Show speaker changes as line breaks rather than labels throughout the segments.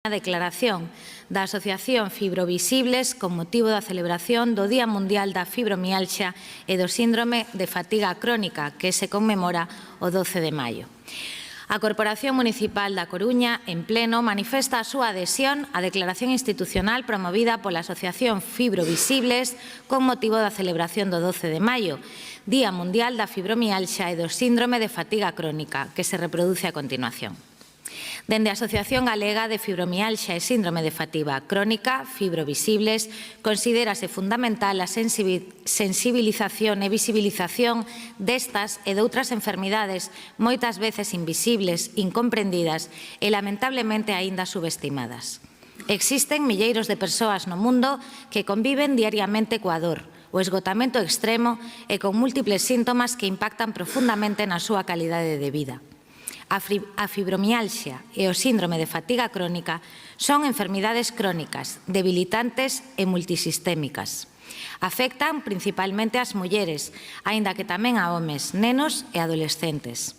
A declaración da Asociación Fibrovisibles con motivo da celebración do Día Mundial da Fibromialxia e do Síndrome de Fatiga Crónica, que se conmemora o 12 de maio. A Corporación Municipal da Coruña, en pleno, manifesta a súa adhesión á declaración institucional promovida pola Asociación Fibrovisibles con motivo da celebración do 12 de maio, Día Mundial da Fibromialxia e do Síndrome de Fatiga Crónica, que se reproduce a continuación. Dende a Asociación Galega de Fibromialxia e Síndrome de Fatiga Crónica, Fibrovisibles, considérase fundamental a sensibilización e visibilización destas e doutras enfermidades moitas veces invisibles, incomprendidas e lamentablemente aínda subestimadas. Existen milleiros de persoas no mundo que conviven diariamente coa dor, o esgotamento extremo e con múltiples síntomas que impactan profundamente na súa calidade de vida. A fibromialxia e o síndrome de fatiga crónica son enfermidades crónicas, debilitantes e multisistémicas. Afectan principalmente ás mulleres, aínda que tamén a homes, nenos e adolescentes.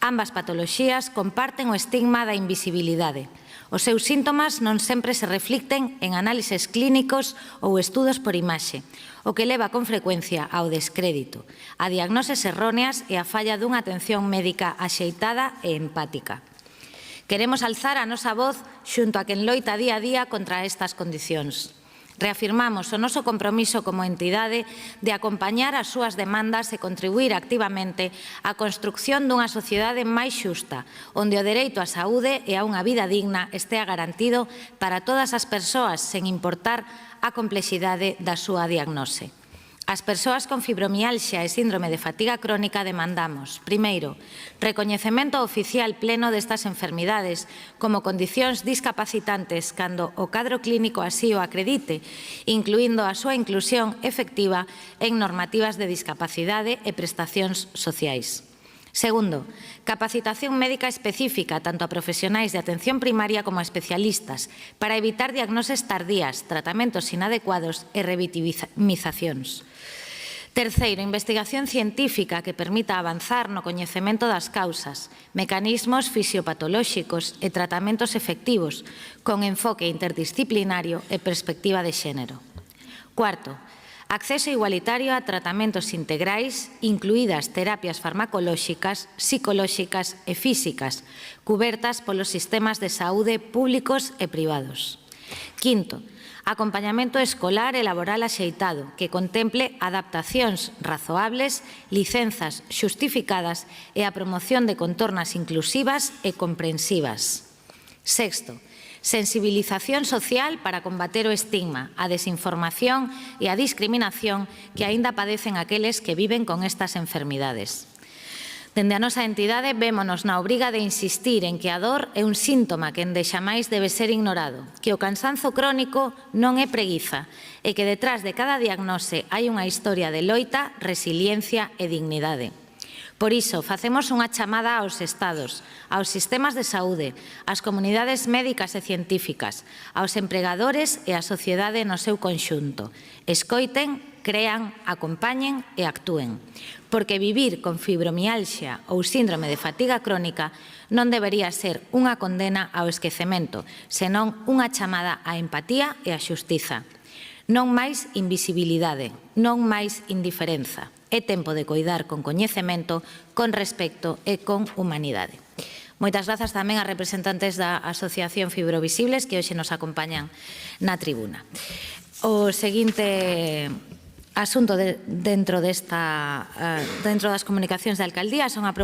Ambas patoloxías comparten o estigma da invisibilidade. Os seus síntomas non sempre se reflicten en análises clínicos ou estudos por imaxe, o que leva con frecuencia ao descrédito, a diagnoses erróneas e a falla dunha atención médica axeitada e empática. Queremos alzar a nosa voz xunto a quen loita día a día contra estas condicións. Reafirmamos o noso compromiso como entidade de acompañar as súas demandas e contribuir activamente á construción dunha sociedade máis xusta, onde o dereito á saúde e a unha vida digna estea garantido para todas as persoas, sen importar a complexidade da súa diagnose. As persoas con fibromialxia e síndrome de fatiga crónica demandamos, primeiro, recoñecemento oficial pleno destas enfermidades como condicións discapacitantes cando o cadro clínico así o acredite, incluindo a súa inclusión efectiva en normativas de discapacidade e prestacións sociais. Segundo, capacitación médica específica tanto a profesionais de atención primaria como a especialistas para evitar diagnoses tardías, tratamentos inadecuados e revitimizacións. Terceiro, investigación científica que permita avanzar no coñecemento das causas, mecanismos fisiopatolóxicos e tratamentos efectivos con enfoque interdisciplinario e perspectiva de xénero. Cuarto, acceso igualitario a tratamentos integrais, incluídas terapias farmacolóxicas, psicolóxicas e físicas, cubertas polos sistemas de saúde públicos e privados. Quinto, acompañamento escolar e laboral axeitado, que contemple adaptacións razoables, licenzas xustificadas e a promoción de contornas inclusivas e comprensivas. Sexto, sensibilización social para combater o estigma, a desinformación e a discriminación que aínda padecen aqueles que viven con estas enfermidades. Dende a nosa entidade, vémonos na obriga de insistir en que a dor é un síntoma que endexamais debe ser ignorado, que o cansanzo crónico non é preguiza e que detrás de cada diagnose hai unha historia de loita, resiliencia e dignidade. Por iso, facemos unha chamada aos Estados, aos sistemas de saúde, ás comunidades médicas e científicas, aos empregadores e á sociedade no seu conxunto. Escoiten, crean, acompañen e actúen. Porque vivir con fibromialxia ou síndrome de fatiga crónica non debería ser unha condena ao esquecemento, senón unha chamada á empatía e á xustiza. Non máis invisibilidade, non máis indiferenza. É tempo de coidar con coñecemento, con respecto e con humanidade. Moitas grazas tamén a representantes da Asociación Fibrovisibles que hoxe nos acompañan na tribuna. O seguinte asunto dentro das comunicacións da Alcaldía son a